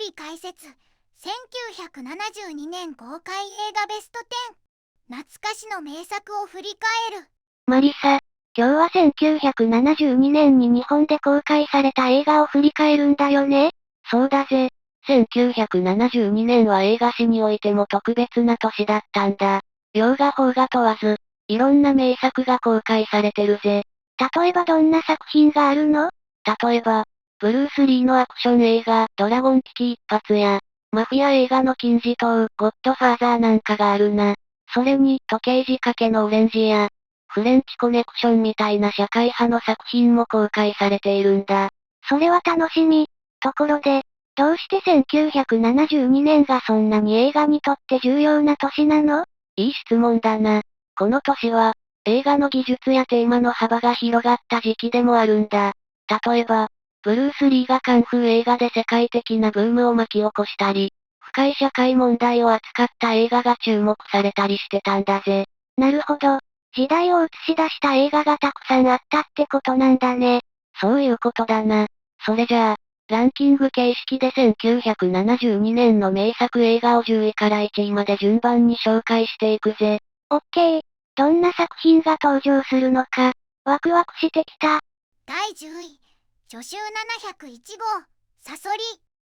り解説。1972年公開映画ベスト10。懐かしの名作を振り返る。マリサ、今日は1972年に日本で公開された映画を振り返るんだよね。そうだぜ。1972年は映画史においても特別な年だったんだ。洋画邦画問わず、いろんな名作が公開されてるぜ。例えばどんな作品があるの？例えば、ブルース・リーのアクション映画、ドラゴン危機一発や、マフィア映画の金字塔、ゴッドファーザーなんかがあるな。それに、時計仕掛けのオレンジや、フレンチコネクションみたいな社会派の作品も公開されているんだ。それは楽しみ。ところで、どうして1972年がそんなに映画にとって重要な年なの？いい質問だな。この年は、映画の技術やテーマの幅が広がった時期でもあるんだ。例えば、ブルース・リーがカンフー映画で世界的なブームを巻き起こしたり、深い社会問題を扱った映画が注目されたりしてたんだぜ。なるほど。時代を映し出した映画がたくさんあったってことなんだね。そういうことだな。それじゃあ、ランキング形式で1972年の名作映画を10位から1位まで順番に紹介していくぜ。オッケー。どんな作品が登場するのか、ワクワクしてきた。第10位、助手701号、サソリ。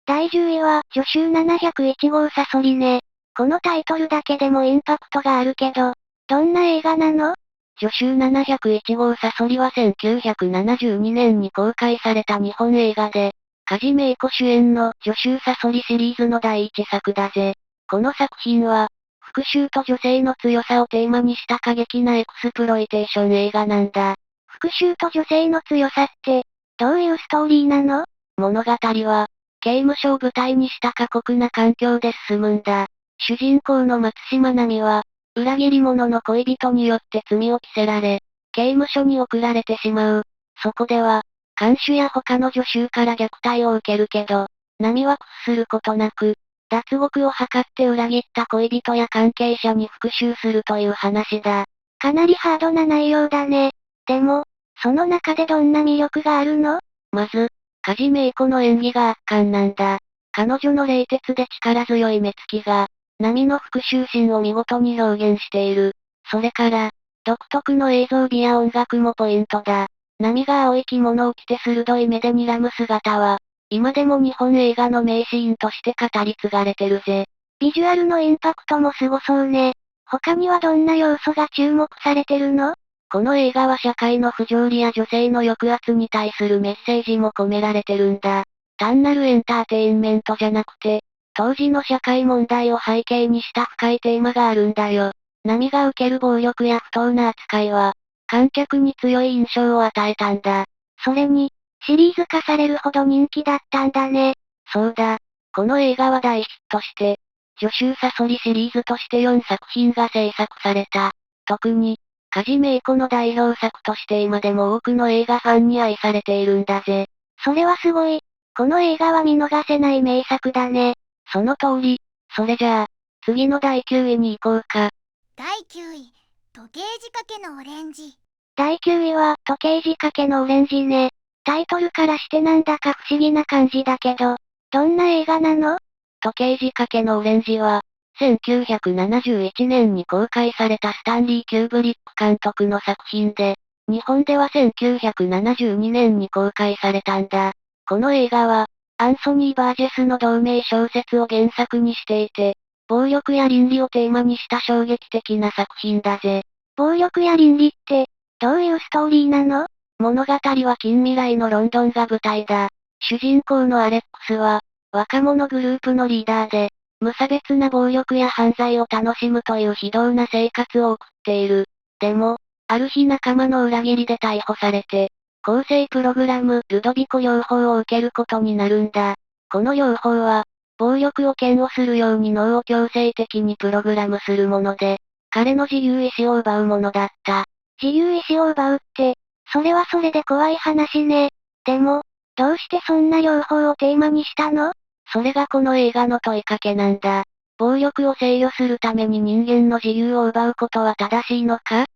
第10位は、助手701号サソリね。このタイトルだけでもインパクトがあるけど、どんな映画なの？助手701号サソリは1972年に公開された日本映画で、梶芽衣子主演の助手サソリシリーズの第一作だぜ。この作品は、復讐と女性の強さをテーマにした過激なエクスプロイテーション映画なんだ。復讐と女性の強さって、どういうストーリーなの？物語は、刑務所を舞台にした過酷な環境で進むんだ。主人公の松島奈美は、裏切り者の恋人によって罪を着せられ、刑務所に送られてしまう。そこでは、看守や他の助手から虐待を受けるけど、奈美は屈することなく、脱獄を図って裏切った恋人や関係者に復讐するという話だ。かなりハードな内容だね。でも、その中でどんな魅力があるの？まず、梶芽衣子の演技が圧巻なんだ。彼女の冷徹で力強い目つきが、奈美の復讐心を見事に表現している。それから、独特の映像美や音楽もポイントだ。奈美が青い着物を着て鋭い目で睨む姿は、今でも日本映画の名シーンとして語り継がれてるぜ。ビジュアルのインパクトもすごそうね。他にはどんな要素が注目されてるの？この映画は社会の不条理や女性の抑圧に対するメッセージも込められてるんだ。単なるエンターテインメントじゃなくて、当時の社会問題を背景にした深いテーマがあるんだよ。奈美が受ける暴力や不当な扱いは、観客に強い印象を与えたんだ。それに、シリーズ化されるほど人気だったんだね。そうだ。この映画は大ヒットして、助手サソリシリーズとして4作品が制作された。特に、梶芽衣子の代表作として今でも多くの映画ファンに愛されているんだぜ。それはすごい。この映画は見逃せない名作だね。その通り。それじゃあ、次の第9位に行こうか。第9位、時計仕掛けのオレンジ。第9位は、時計仕掛けのオレンジね。タイトルからしてなんだか不思議な感じだけど、どんな映画なの？時計仕掛けのオレンジは、1971年に公開されたスタンリー・キューブリック監督の作品で、日本では1972年に公開されたんだ。この映画は、アンソニー・バージェスの同名小説を原作にしていて、暴力や倫理をテーマにした衝撃的な作品だぜ。暴力や倫理って、どういうストーリーなの？物語は近未来のロンドンが舞台だ。主人公のアレックスは、若者グループのリーダーで、無差別な暴力や犯罪を楽しむという非道な生活を送っている。でも、ある日仲間の裏切りで逮捕されて、更生プログラム、ルドビコ療法を受けることになるんだ。この療法は、暴力を嫌悪するように脳を強制的にプログラムするもので、彼の自由意志を奪うものだった。自由意志を奪うって、それはそれで怖い話ね。でも、どうしてそんな療法をテーマにしたの？それがこの映画の問いかけなんだ。暴力を制御するために人間の自由を奪うことは正しいのかっ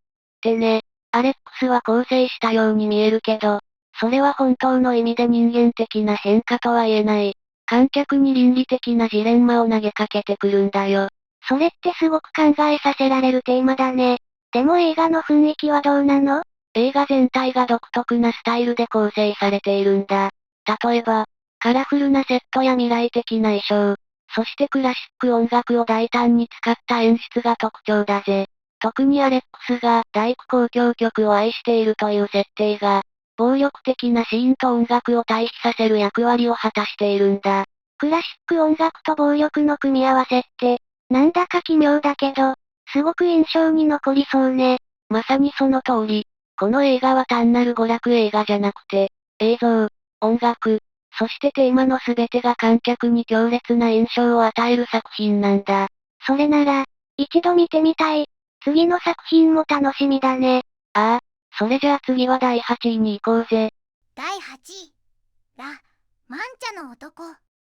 てね。アレックスは更生したように見えるけど、それは本当の意味で人間的な変化とは言えない。観客に倫理的なジレンマを投げかけてくるんだよ。それってすごく考えさせられるテーマだね。でも映画の雰囲気はどうなの？映画全体が独特なスタイルで構成されているんだ。例えば、カラフルなセットや未来的な衣装、そしてクラシック音楽を大胆に使った演出が特徴だぜ。特にアレックスが大工交響曲を愛しているという設定が、暴力的なシーンと音楽を対比させる役割を果たしているんだ。クラシック音楽と暴力の組み合わせって、なんだか奇妙だけど、すごく印象に残りそうね。まさにその通り。この映画は単なる娯楽映画じゃなくて、映像、音楽、そしてテーマのすべてが観客に強烈な印象を与える作品なんだ。それなら、一度見てみたい。次の作品も楽しみだね。ああ、それじゃあ次は第8位に行こうぜ。第8位。ラ・マンチャの男。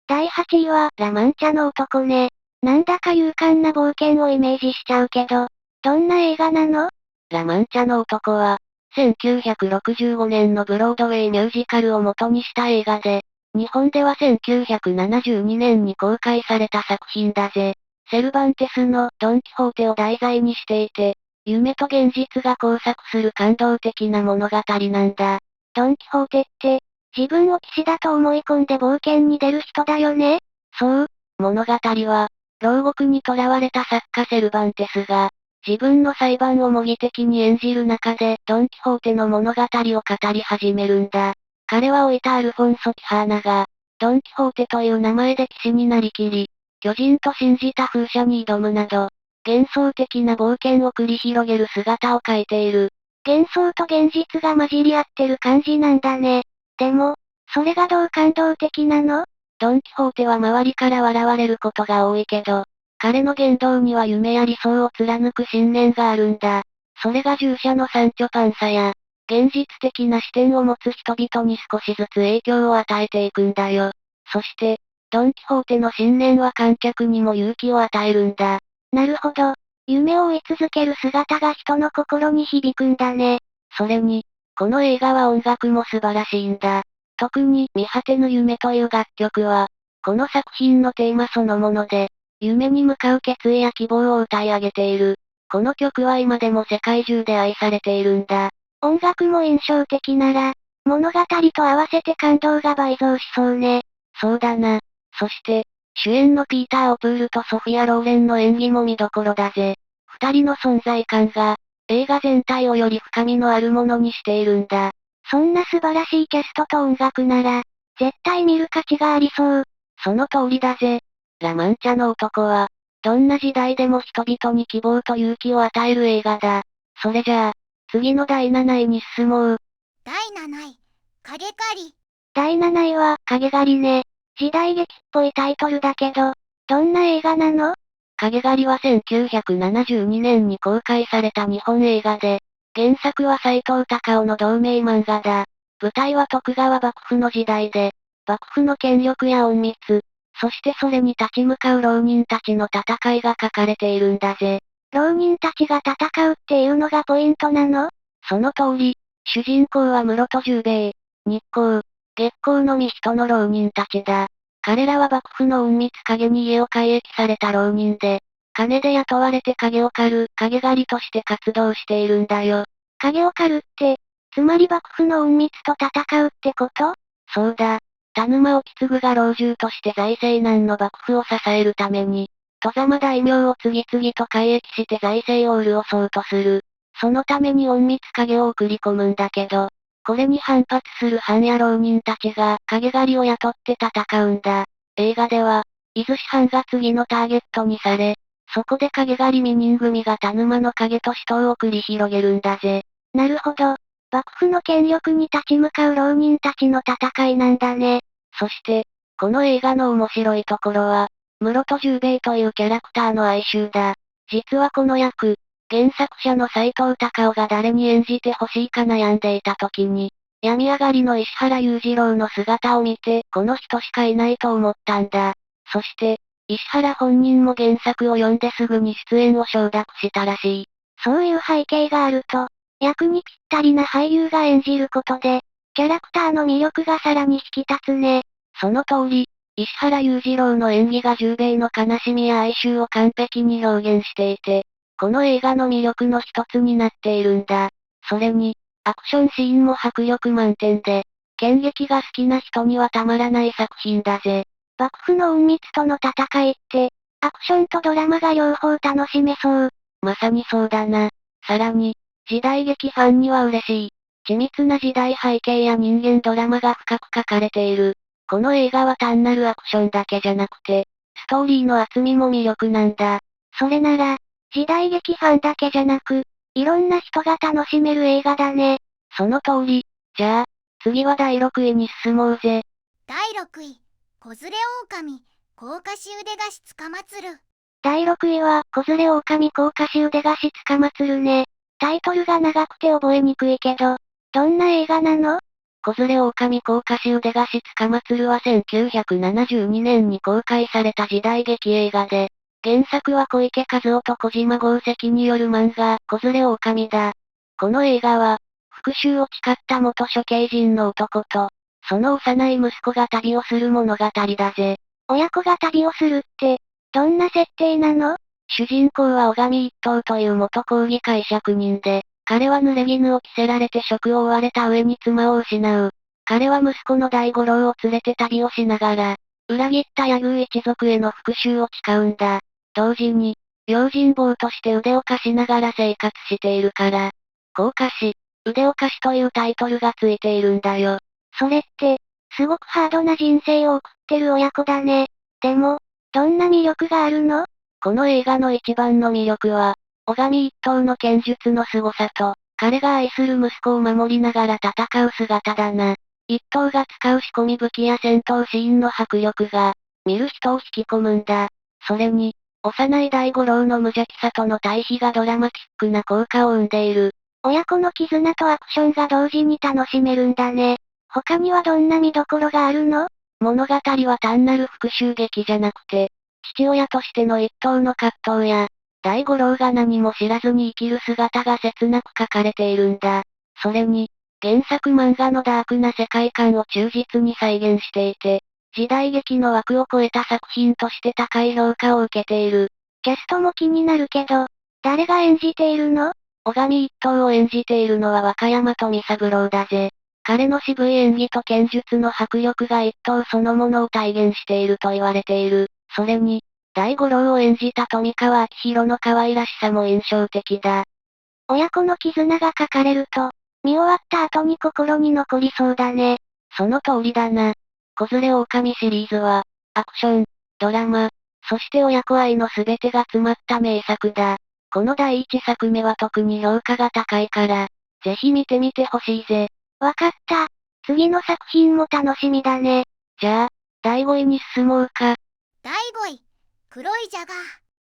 第8位は、ラ・マンチャの男ね。なんだか勇敢な冒険をイメージしちゃうけど、どんな映画なの？ラ・マンチャの男は、1965年のブロードウェイミュージカルを元にした映画で、日本では1972年に公開された作品だぜ。セルバンテスのドン・キホーテを題材にしていて、夢と現実が交錯する感動的な物語なんだ。ドン・キホーテって、自分を騎士だと思い込んで冒険に出る人だよね？そう、物語は、牢獄に囚われた作家セルバンテスが、自分の裁判を模擬的に演じる中で、ドン・キホーテの物語を語り始めるんだ。彼は老いたアルフォンソ・キハーナが、ドン・キホーテという名前で騎士になりきり、巨人と信じた風車に挑むなど、幻想的な冒険を繰り広げる姿を描いている。幻想と現実が混じり合ってる感じなんだね。でも、それがどう感動的なの？ドン・キホーテは周りから笑われることが多いけど、彼の言動には夢や理想を貫く信念があるんだ。それが従者のサンチョパンサや、現実的な視点を持つ人々に少しずつ影響を与えていくんだよ。そして、ドン・キホーテの信念は観客にも勇気を与えるんだ。なるほど。夢を追い続ける姿が人の心に響くんだね。それに、この映画は音楽も素晴らしいんだ。特に、見果てぬ夢という楽曲は、この作品のテーマそのもので、夢に向かう決意や希望を歌い上げている。この曲は今でも世界中で愛されているんだ。音楽も印象的なら、物語と合わせて感動が倍増しそうね。そうだな。そして、主演のピーター・オプールとソフィア・ローレンの演技も見どころだぜ。二人の存在感が、映画全体をより深みのあるものにしているんだ。そんな素晴らしいキャストと音楽なら、絶対見る価値がありそう。その通りだぜ。ラ・マンチャの男は、どんな時代でも人々に希望と勇気を与える映画だ。それじゃあ、次の第7位に進もう。第7位。影狩り。第7位は、影狩りね。時代劇っぽいタイトルだけど、どんな映画なの？影狩りは1972年に公開された日本映画で、原作は斎藤隆夫の同名漫画だ。舞台は徳川幕府の時代で、幕府の権力や隠密、そしてそれに立ち向かう浪人たちの戦いが書かれているんだぜ。浪人たちが戦うっていうのがポイントなの？その通り、主人公は室戸十兵衛、日光、月光の御人の浪人たちだ。彼らは幕府の隠密影に家を改易された浪人で、金で雇われて影を狩る影狩りとして活動しているんだよ。影を狩るって、つまり幕府の隠密と戦うってこと？そうだ。田沼意次が老中として財政難の幕府を支えるために、外様大名を次々と改易して財政を潤そうとする。そのために隠密影を送り込むんだけど、これに反発する藩や浪人たちが影狩りを雇って戦うんだ。映画では、伊豆市藩が次のターゲットにされ、そこで影狩り未人組が田沼の影と死闘を繰り広げるんだぜ。なるほど。幕府の権力に立ち向かう浪人たちの戦いなんだね。そして、この映画の面白いところは、室戸十兵衛というキャラクターの哀愁だ。実はこの役、原作者の斎藤隆夫が誰に演じてほしいか悩んでいた時に、病み上がりの石原裕次郎の姿を見て、この人しかいないと思ったんだ。そして、石原本人も原作を読んですぐに出演を承諾したらしい。そういう背景があると、役にぴったりな俳優が演じることで、キャラクターの魅力がさらに引き立つね。その通り、石原裕次郎の演技が十兵衛の悲しみや哀愁を完璧に表現していて、この映画の魅力の一つになっているんだ。それに、アクションシーンも迫力満点で、剣劇が好きな人にはたまらない作品だぜ。幕府の隠密との戦いって、アクションとドラマが両方楽しめそう。まさにそうだな。さらに、時代劇ファンには嬉しい。緻密な時代背景や人間ドラマが深く書かれている。この映画は単なるアクションだけじゃなくて、ストーリーの厚みも魅力なんだ。それなら、時代劇ファンだけじゃなく、いろんな人が楽しめる映画だね。その通り。じゃあ、次は第6位に進もうぜ。第6位、子連れ狼、甲賀し腕菓子つかまつる。第6位は、子連れ狼甲賀し腕菓子つかまつるね。タイトルが長くて覚えにくいけど、どんな映画なの？子連れ狼甲賀し腕菓子つかまつるは1972年に公開された時代劇映画で、原作は小池和夫と小島豪石による漫画、子連れ狼だ。この映画は、復讐を誓った元処刑人の男と、その幼い息子が旅をする物語だぜ。親子が旅をするって、どんな設定なの？主人公は小上一刀という元講義会職人で、彼は濡れ衣を着せられて職を追われた上に妻を失う。彼は息子の大五郎を連れて旅をしながら、裏切った柳生一族への復讐を誓うんだ。同時に、用心棒として腕を貸しながら生活しているから、甲賀し、腕を貸しというタイトルがついているんだよ。それって、すごくハードな人生を送ってる親子だね。でも、どんな魅力があるの？この映画の一番の魅力は、小上一刀の剣術の凄さと、彼が愛する息子を守りながら戦う姿だな。一刀が使う仕込み武器や戦闘シーンの迫力が、見る人を引き込むんだ。それに、幼い大五郎の無邪気さとの対比がドラマチックな効果を生んでいる。親子の絆とアクションが同時に楽しめるんだね。他にはどんな見どころがあるの？物語は単なる復讐劇じゃなくて、父親としての一刀の葛藤や、大五郎が何も知らずに生きる姿が切なく書かれているんだ。それに、原作漫画のダークな世界観を忠実に再現していて、時代劇の枠を超えた作品として高い評価を受けている。キャストも気になるけど、誰が演じているの？小上一刀を演じているのは若山富三郎だぜ。彼の渋い演技と剣術の迫力が一刀そのものを体現していると言われている。それに、大五郎を演じた富川明宏の可愛らしさも印象的だ。親子の絆が書かれると、見終わった後に心に残りそうだね。その通りだな。子連れ狼シリーズは、アクション、ドラマ、そして親子愛の全てが詰まった名作だ。この第一作目は特に評価が高いから、ぜひ見てみてほしいぜ。わかった。次の作品も楽しみだね。じゃあ、第5位に進もうか。第5位、黒いジャガー。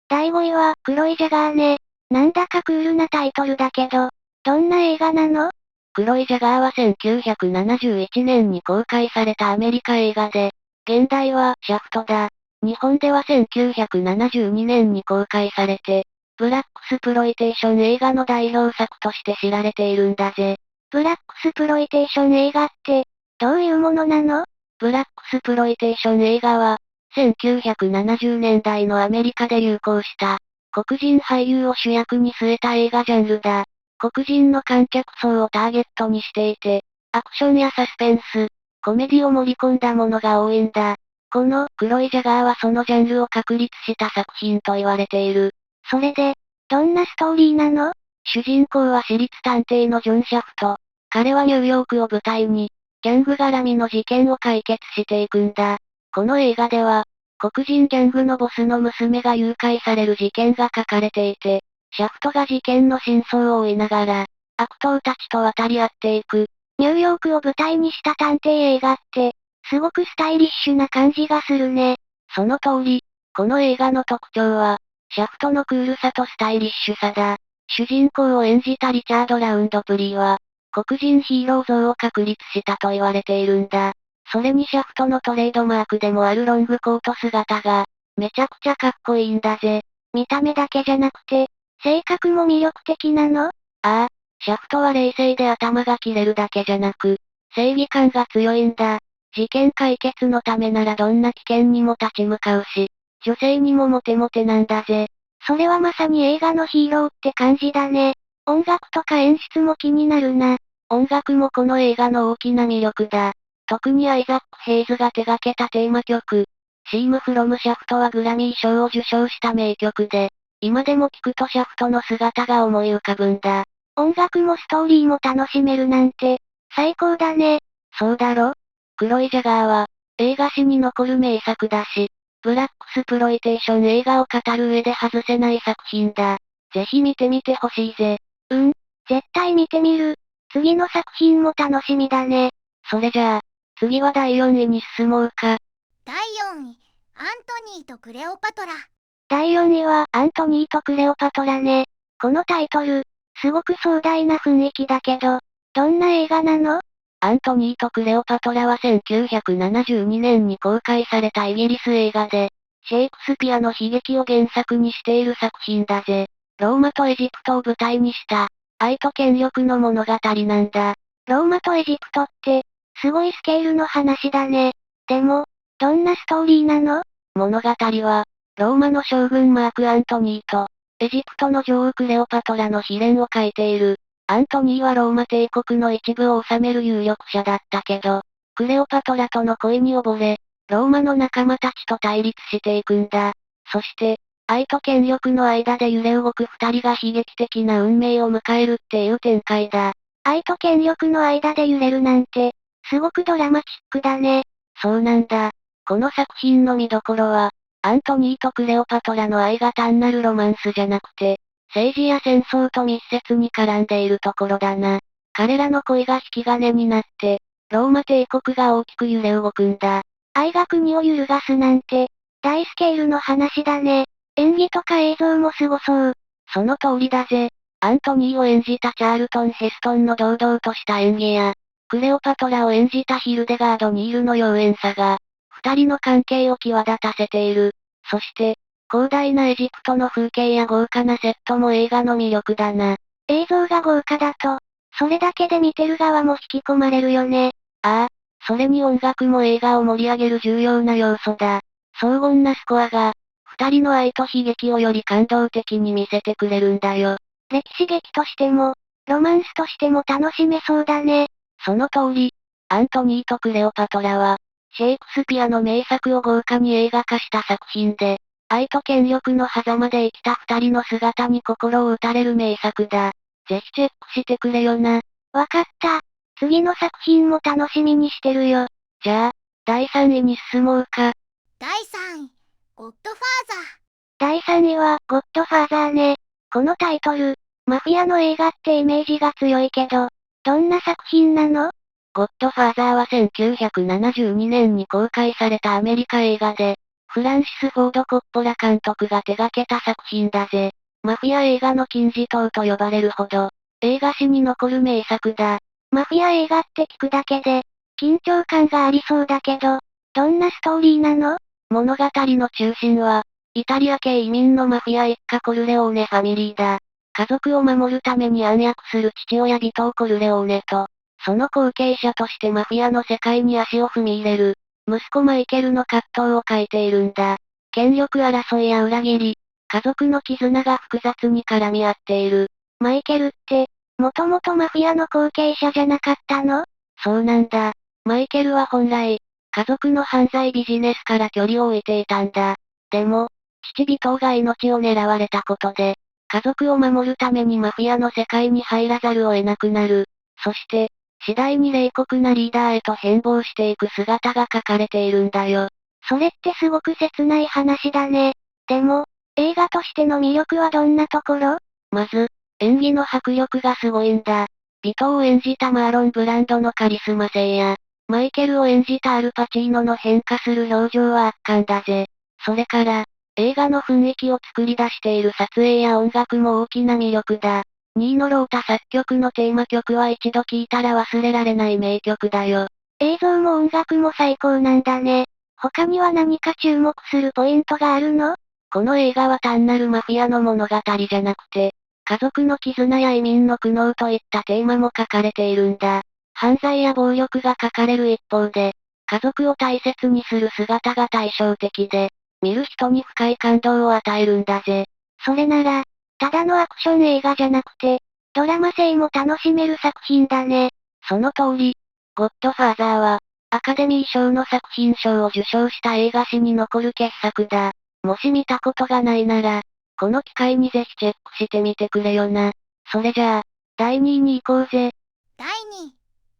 第5位は、黒いジャガーね。なんだかクールなタイトルだけど、どんな映画なの？黒いジャガーは1971年に公開されたアメリカ映画で、現代はシャフトだ。日本では1972年に公開されて、ブラックスプロイテーション映画の代表作として知られているんだぜ。ブラックスプロイテーション映画って、どういうものなの？ブラックスプロイテーション映画は、1970年代のアメリカで流行した、黒人俳優を主役に据えた映画ジャンルだ。黒人の観客層をターゲットにしていて、アクションやサスペンス、コメディを盛り込んだものが多いんだ。この黒いジャガーはそのジャンルを確立した作品と言われている。それで、どんなストーリーなの？主人公は私立探偵のジョン・シャフト。彼はニューヨークを舞台に、ギャング絡みの事件を解決していくんだ。この映画では、黒人ギャングのボスの娘が誘拐される事件が書かれていて、シャフトが事件の真相を追いながら、悪党たちと渡り合っていく。ニューヨークを舞台にした探偵映画って、すごくスタイリッシュな感じがするね。その通り、この映画の特徴は、シャフトのクールさとスタイリッシュさだ。主人公を演じたリチャード・ラウンドプリーは、黒人ヒーロー像を確立したと言われているんだ。それにシャフトのトレードマークでもあるロングコート姿が、めちゃくちゃかっこいいんだぜ。見た目だけじゃなくて、性格も魅力的なの？ああ、シャフトは冷静で頭が切れるだけじゃなく、正義感が強いんだ。事件解決のためならどんな危険にも立ち向かうし、女性にもモテモテなんだぜ。それはまさに映画のヒーローって感じだね。音楽とか演出も気になるな。音楽もこの映画の大きな魅力だ。特にアイザック・ヘイズが手掛けたテーマ曲、シーム・フロム・シャフトはグラミー賞を受賞した名曲で、今でも聴くとシャフトの姿が思い浮かぶんだ。音楽もストーリーも楽しめるなんて、最高だね。そうだろ？黒いジャガーは、映画史に残る名作だし、ブラックスプロイテーション映画を語る上で外せない作品だ。ぜひ見てみてほしいぜ。絶対見てみる。次の作品も楽しみだね。それじゃあ、次は第4位に進もうか。第4位、アントニーとクレオパトラ。第4位は、アントニーとクレオパトラね。このタイトル、すごく壮大な雰囲気だけど、どんな映画なの？アントニーとクレオパトラは1972年に公開されたイギリス映画で、シェイクスピアの悲劇を原作にしている作品だぜ。ローマとエジプトを舞台にした、愛と権力の物語なんだ。ローマとエジプトって、すごいスケールの話だね。でも、どんなストーリーなの？物語は、ローマの将軍マーク・アントニーと、エジプトの女王クレオパトラの悲恋を書いている。アントニーはローマ帝国の一部を治める有力者だったけど、クレオパトラとの恋に溺れ、ローマの仲間たちと対立していくんだ。そして、愛と権力の間で揺れ動く二人が悲劇的な運命を迎えるっていう展開だ。愛と権力の間で揺れるなんて、すごくドラマチックだね。そうなんだ。この作品の見どころは、アントニーとクレオパトラの愛が単なるロマンスじゃなくて、政治や戦争と密接に絡んでいるところだな。彼らの恋が引き金になって、ローマ帝国が大きく揺れ動くんだ。愛が国を揺るがすなんて、大スケールの話だね。演技とか映像もすごそう。その通りだぜ。アントニーを演じたチャールトン・ヘストンの堂々とした演技や、クレオパトラを演じたヒルデガード・ニールの妖艶さが、二人の関係を際立たせている。そして、広大なエジプトの風景や豪華なセットも映画の魅力だな。映像が豪華だと、それだけで見てる側も引き込まれるよね。ああ、それに音楽も映画を盛り上げる重要な要素だ。荘厳なスコアが、二人の愛と悲劇をより感動的に見せてくれるんだよ。歴史劇としても、ロマンスとしても楽しめそうだね。その通り、アントニーとクレオパトラは、シェイクスピアの名作を豪華に映画化した作品で、愛と権力の狭間で生きた二人の姿に心を打たれる名作だ。ぜひチェックしてくれよな。わかった。次の作品も楽しみにしてるよ。じゃあ、第3位に進もうか。第3位、ゴッドファーザー。第3位は、ゴッドファーザーね。このタイトル、マフィアの映画ってイメージが強いけど、どんな作品なの？ゴッドファーザーは1972年に公開されたアメリカ映画で、フランシス・フォード・コッポラ監督が手掛けた作品だぜ。マフィア映画の金字塔と呼ばれるほど、映画史に残る名作だ。マフィア映画って聞くだけで、緊張感がありそうだけど、どんなストーリーなの？物語の中心は、イタリア系移民のマフィア一家コルレオーネファミリーだ。家族を守るために暗躍する父親ビトー・コルレオーネと、その後継者としてマフィアの世界に足を踏み入れる、息子マイケルの葛藤を書いているんだ。権力争いや裏切り、家族の絆が複雑に絡み合っている。マイケルって、もともとマフィアの後継者じゃなかったの？そうなんだ。マイケルは本来、家族の犯罪ビジネスから距離を置いていたんだ。でも、父ビトーが命を狙われたことで、家族を守るためにマフィアの世界に入らざるを得なくなる。そして、次第に冷酷なリーダーへと変貌していく姿が書かれているんだよ。それってすごく切ない話だね。でも、映画としての魅力はどんなところ？まず、演技の迫力がすごいんだ。ビトーを演じたマーロン・ブランドのカリスマ性や、マイケルを演じたアルパチーノの変化する表情は圧巻だぜ。それから、映画の雰囲気を作り出している撮影や音楽も大きな魅力だ。ニーノ・ロータ作曲のテーマ曲は一度聴いたら忘れられない名曲だよ。映像も音楽も最高なんだね。他には何か注目するポイントがあるの？この映画は単なるマフィアの物語じゃなくて、家族の絆や移民の苦悩といったテーマも書かれているんだ。犯罪や暴力が書かれる一方で、家族を大切にする姿が対照的で、見る人に深い感動を与えるんだぜ。それなら、ただのアクション映画じゃなくて、ドラマ性も楽しめる作品だね。その通り、ゴッドファーザーは、アカデミー賞の作品賞を受賞した映画史に残る傑作だ。もし見たことがないなら、この機会にぜひチェックしてみてくれよな。それじゃあ、第2位に行こうぜ。第2位、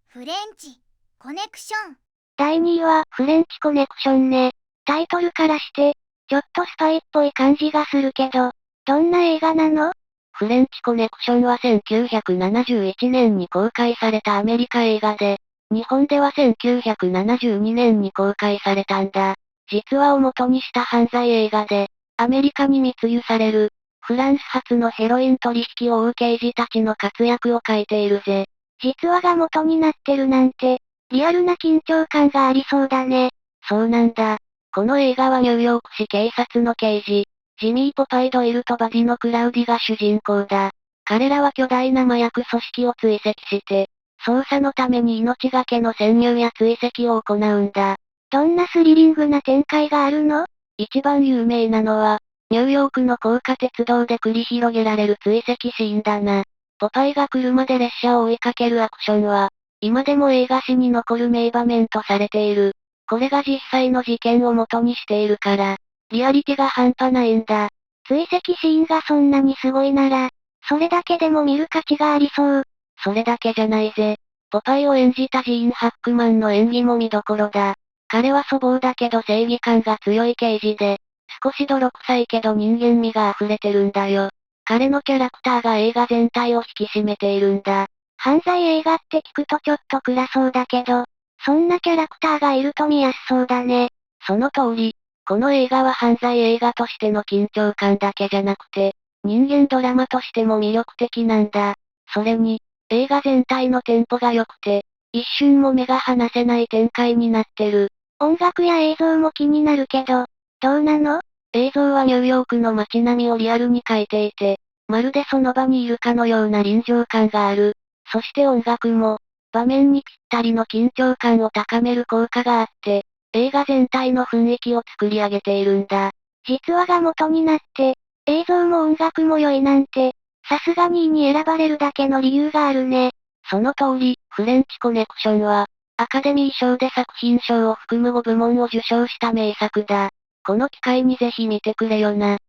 フレンチ、コネクション。第2位は、フレンチコネクションね。タイトルからして、ちょっとスパイっぽい感じがするけど、どんな映画なの？フレンチコネクションは1971年に公開されたアメリカ映画で、日本では1972年に公開されたんだ。実話を元にした犯罪映画で、アメリカに密輸される、フランス発のヘロイン取引を追う刑事たちの活躍を書いているぜ。実話が元になってるなんて、リアルな緊張感がありそうだね。そうなんだ。この映画はニューヨーク市警察の刑事、ジミー・ポパイドイルとバディのクラウディが主人公だ。彼らは巨大な麻薬組織を追跡して、捜査のために命がけの潜入や追跡を行うんだ。どんなスリリングな展開があるの？一番有名なのは、ニューヨークの高架鉄道で繰り広げられる追跡シーンだな。ポパイが車で列車を追いかけるアクションは、今でも映画史に残る名場面とされている。これが実際の事件を元にしているから、リアリティが半端ないんだ。追跡シーンがそんなにすごいなら、それだけでも見る価値がありそう。それだけじゃないぜ。ポパイを演じたジーン・ハックマンの演技も見どころだ。彼は粗暴だけど正義感が強い刑事で、少し泥臭いけど人間味が溢れてるんだよ。彼のキャラクターが映画全体を引き締めているんだ。犯罪映画って聞くとちょっと暗そうだけど、そんなキャラクターがいると見やすそうだね。その通り、この映画は犯罪映画としての緊張感だけじゃなくて、人間ドラマとしても魅力的なんだ。それに、映画全体のテンポが良くて、一瞬も目が離せない展開になってる。音楽や映像も気になるけど、どうなの？映像はニューヨークの街並みをリアルに描いていて、まるでその場にいるかのような臨場感がある。そして音楽も、場面にぴったりの緊張感を高める効果があって、映画全体の雰囲気を作り上げているんだ。実話が元になって、映像も音楽も良いなんて、さすがに2位に選ばれるだけの理由があるね。その通り、フレンチコネクションは、アカデミー賞で作品賞を含む5部門を受賞した名作だ。この機会にぜひ見てくれよな。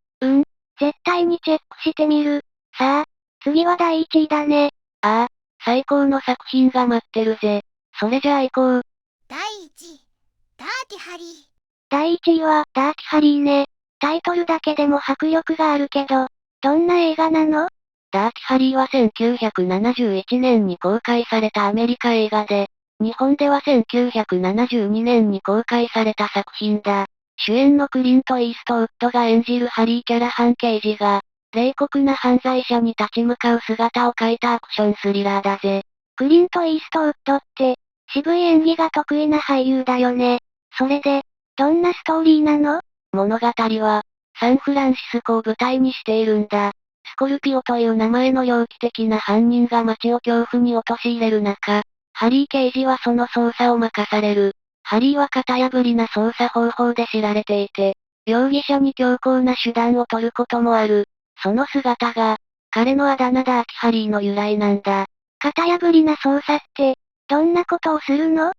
絶対にチェックしてみる。さあ、次は第1位だね。ああ、最高の作品が待ってるぜ。それじゃあ行こう。第1位、ダーティハリー。第1位は、ダーティハリーね。タイトルだけでも迫力があるけど、どんな映画なの？ダーティハリーは1971年に公開されたアメリカ映画で、日本では1972年に公開された作品だ。主演のクリント・イーストウッドが演じるハリー・キャラハン刑事が、冷酷な犯罪者に立ち向かう姿を描いたアクションスリラーだぜ。クリント・イーストウッドって、渋い演技が得意な俳優だよね。それで、どんなストーリーなの？物語は、サンフランシスコを舞台にしているんだ。スコルピオという名前の猟奇的な犯人が街を恐怖に陥れる中、ハリー刑事はその捜査を任される。ハリーは型破りな捜査方法で知られていて、容疑者に強硬な手段を取ることもある。その姿が、彼のあだ名ダーティハリーの由来なんだ。型破りな捜査って、どんなことをするの？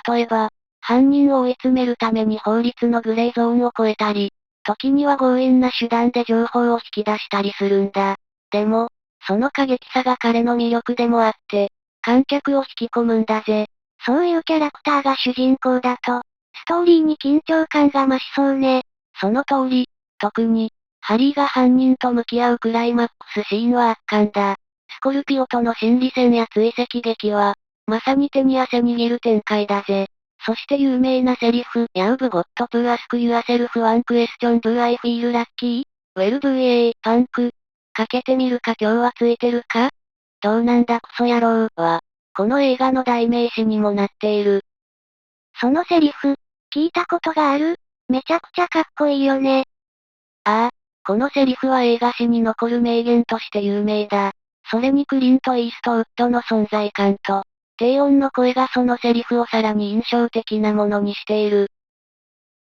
例えば、犯人を追い詰めるために法律のグレーゾーンを超えたり、時には強引な手段で情報を引き出したりするんだ。でも、その過激さが彼の魅力でもあって、観客を引き込むんだぜ。そういうキャラクターが主人公だと、ストーリーに緊張感が増しそうね。その通り、特に、ハリーが犯人と向き合うクライマックスシーンは圧巻だ。スコルピオとの心理戦や追跡劇は、まさに手に汗握る展開だぜ。そして有名なセリフ、You've got to ask yourself one question, do I feel lucky? Well VA, パンク。かけてみるか今日はついてるか？どうなんだクソ野郎は、この映画の代名詞にもなっている。そのセリフ、聞いたことがある？めちゃくちゃかっこいいよね。ああ、このセリフは映画史に残る名言として有名だ。それにクリント・イーストウッドの存在感と、低音の声がそのセリフをさらに印象的なものにしている。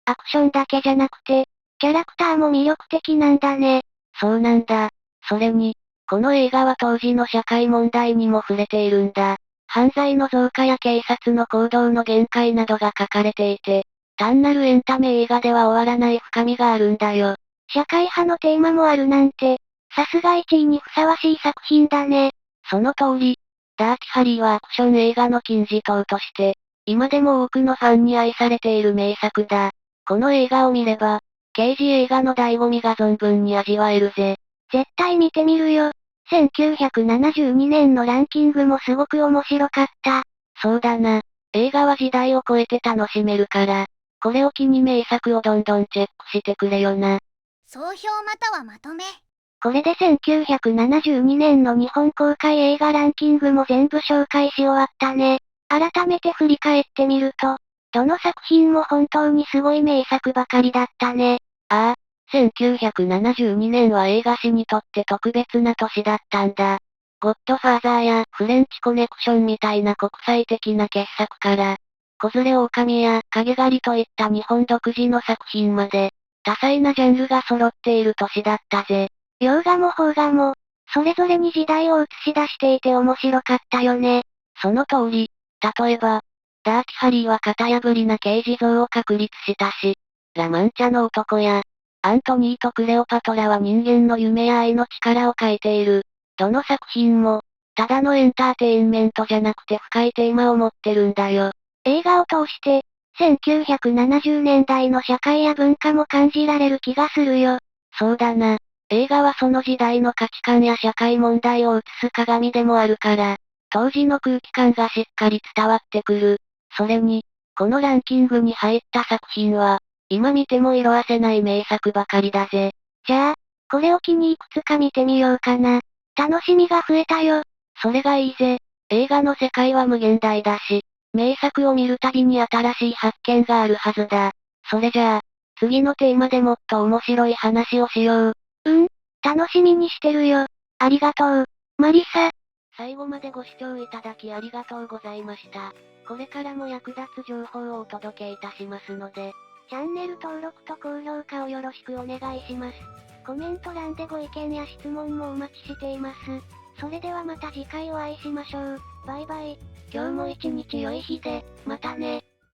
アクションだけじゃなくて、キャラクターも魅力的なんだね。そうなんだ。それに、この映画は当時の社会問題にも触れているんだ。犯罪の増加や警察の行動の限界などが書かれていて、単なるエンタメ映画では終わらない深みがあるんだよ。社会派のテーマもあるなんて、さすが1位にふさわしい作品だね。その通り、ダーティハリーはアクション映画の金字塔として、今でも多くのファンに愛されている名作だ。この映画を見れば、刑事映画の醍醐味が存分に味わえるぜ。絶対見てみるよ。1972年のランキングもすごく面白かった。そうだな。映画は時代を超えて楽しめるから、これを機に名作をどんどんチェックしてくれよな。総評またはまとめ。これで1972年の日本公開映画ランキングも全部紹介し終わったね。改めて振り返ってみると、どの作品も本当にすごい名作ばかりだったね。ああ、1972年は映画史にとって特別な年だったんだ。ゴッドファーザーやフレンチコネクションみたいな国際的な傑作から、子連れ狼や影狩りといった日本独自の作品まで、多彩なジャンルが揃っている年だったぜ。洋画も邦画も、それぞれに時代を映し出していて面白かったよね。その通り、例えば、ダーティハリーは型破りな刑事像を確立したし、ラマンチャの男や、アントニーとクレオパトラは人間の夢や愛の力を書いている。どの作品も、ただのエンターテインメントじゃなくて深いテーマを持ってるんだよ。映画を通して、1970年代の社会や文化も感じられる気がするよ。そうだな。映画はその時代の価値観や社会問題を映す鏡でもあるから、当時の空気感がしっかり伝わってくる。それに、このランキングに入った作品は、今見ても色褪せない名作ばかりだぜ。じゃあ、これを機にいくつか見てみようかな。楽しみが増えたよ。それがいいぜ。映画の世界は無限大だし、名作を見るたびに新しい発見があるはずだ。それじゃあ、次のテーマでもっと面白い話をしよう。楽しみにしてるよ。ありがとう、マリサ。最後までご視聴いただきありがとうございました。これからも役立つ情報をお届けいたしますので、チャンネル登録と高評価をよろしくお願いします。コメント欄でご意見や質問もお待ちしています。それではまた次回お会いしましょう。バイバイ。今日も一日良い日で、またね。